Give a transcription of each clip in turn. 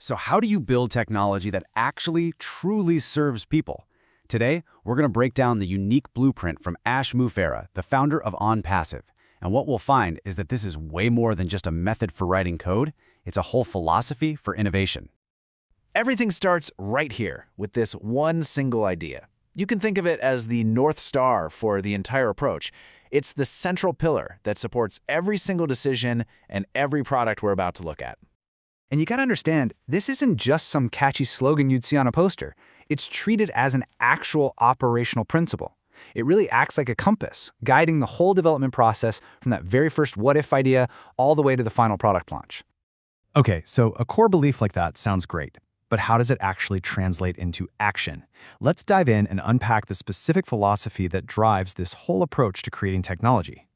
So how do you build technology that actually, truly serves people? Today, we're going to break down the unique blueprint from Ash Mufareh, the founder of ONPASSIVE. And what we'll find is that this is way more than just a method for writing code. It's a whole philosophy for innovation. Everything starts right here with this one single idea. You can think of it as the North Star for the entire approach. It's the central pillar that supports every single decision and every product we're about to look at. And you gotta understand, this isn't just some catchy slogan you'd see on a poster. It's treated as an actual operational principle. It really acts like a compass, guiding the whole development process from that very first what-if idea all the way to the final product launch. Okay, so a core belief like that sounds great, but how does it actually translate into action? Let's dive in and unpack the specific philosophy that drives this whole approach to creating technology.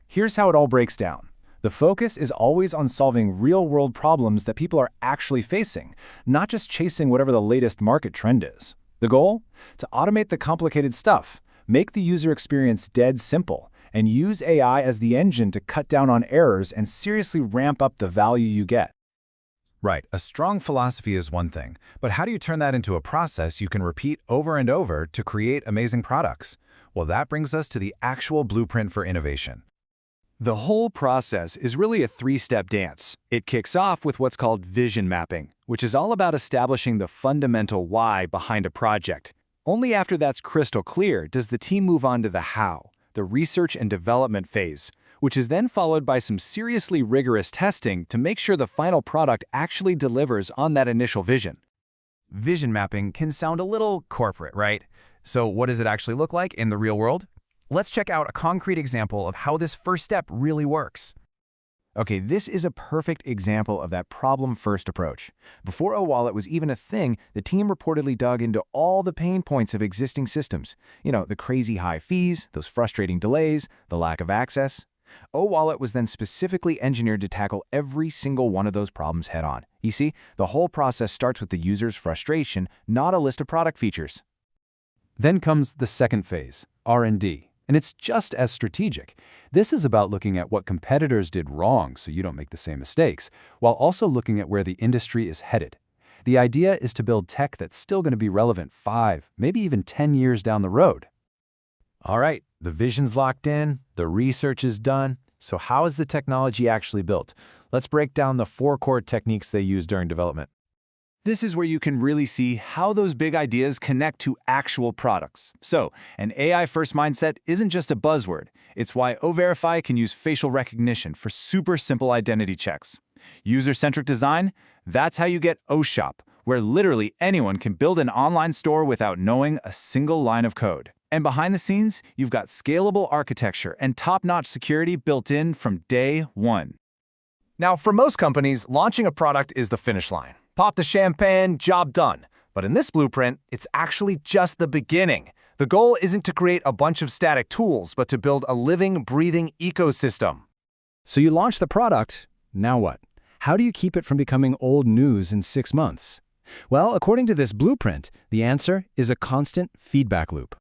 Here's how it all breaks down. The focus is always on solving real-world problems that people are actually facing, not just chasing whatever the latest market trend is. The goal? To automate the complicated stuff, make the user experience dead simple, and use AI as the engine to cut down on errors and seriously ramp up the value you get. Right, a strong philosophy is one thing, but how do you turn that into a process you can repeat over and over to create amazing products? Well, that brings us to the actual blueprint for innovation. The whole process is really a three-step dance. It kicks off with what's called vision mapping, which is all about establishing the fundamental why behind a project. Only after that's crystal clear does the team move on to the how, the research and development phase, which is then followed by some seriously rigorous testing to make sure the final product actually delivers on that initial vision. Vision mapping can sound a little corporate, right? So what does it actually look like in the real world? Let's check out a concrete example of how this first step really works. Okay, this is a perfect example of that problem-first approach. Before OWallet was even a thing, the team reportedly dug into all the pain points of existing systems. The crazy high fees, those frustrating delays, the lack of access. OWallet was then specifically engineered to tackle every single one of those problems head-on. You see, the whole process starts with the user's frustration, not a list of product features. Then comes the second phase, R&D. And it's just as strategic. This is about looking at what competitors did wrong so you don't make the same mistakes, while also looking at where the industry is headed. The idea is to build tech that's still going to be relevant 5, maybe even 10 years down the road. All right, the vision's locked in, the research is done. So how is the technology actually built? Let's break down the 4 core techniques they use during development. This is where you can really see how those big ideas connect to actual products. So, an AI-first mindset isn't just a buzzword. It's why O-Verify can use facial recognition for super simple identity checks. User-centric design? That's how you get O-Shop, where literally anyone can build an online store without knowing a single line of code. And behind the scenes, you've got scalable architecture and top-notch security built in from day one. Now, for most companies, launching a product is the finish line. Pop the champagne, job done. But in this blueprint, it's actually just the beginning. The goal isn't to create a bunch of static tools, but to build a living, breathing ecosystem. So you launch the product, now what? How do you keep it from becoming old news in 6 months? Well, according to this blueprint, the answer is a constant feedback loop.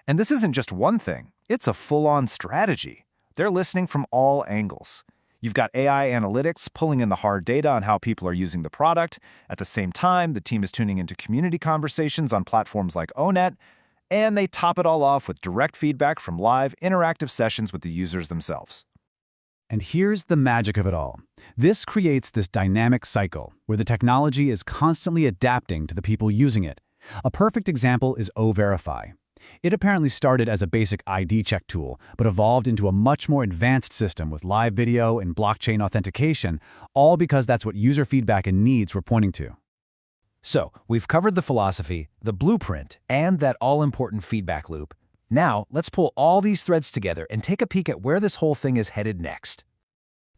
And this isn't just one thing, it's a full-on strategy. They're listening from all angles. You've got AI analytics pulling in the hard data on how people are using the product. At the same time, the team is tuning into community conversations on platforms like ONET, and they top it all off with direct feedback from live, interactive sessions with the users themselves. And here's the magic of it all. This creates this dynamic cycle where the technology is constantly adapting to the people using it. A perfect example is O-Verify. It apparently started as a basic ID check tool, but evolved into a much more advanced system with live video and blockchain authentication, all because that's what user feedback and needs were pointing to. So, we've covered the philosophy, the blueprint, and that all-important feedback loop. Now, let's pull all these threads together and take a peek at where this whole thing is headed next.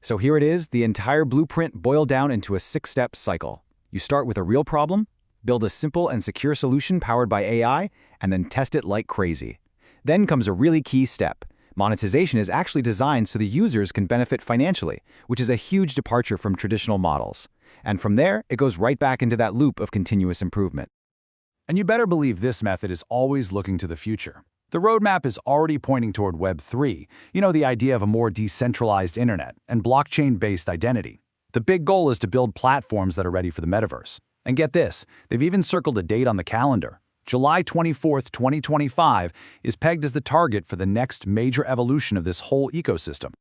So here it is, the entire blueprint boiled down into a 6-step cycle. You start with a real problem, build a simple and secure solution powered by AI, and then test it like crazy. Then comes a really key step. Monetization is actually designed so the users can benefit financially, which is a huge departure from traditional models. And from there, it goes right back into that loop of continuous improvement. And you better believe this method is always looking to the future. The roadmap is already pointing toward Web 3, the idea of a more decentralized internet and blockchain-based identity. The big goal is to build platforms that are ready for the metaverse. And get this, they've even circled a date on the calendar. July 24th, 2025 is pegged as the target for the next major evolution of this whole ecosystem.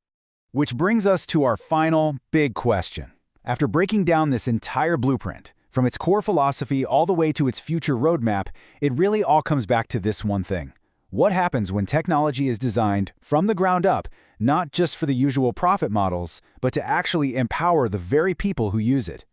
Which brings us to our final big question. After breaking down this entire blueprint, from its core philosophy all the way to its future roadmap, it really all comes back to this one thing. What happens when technology is designed from the ground up, not just for the usual profit models, but to actually empower the very people who use it?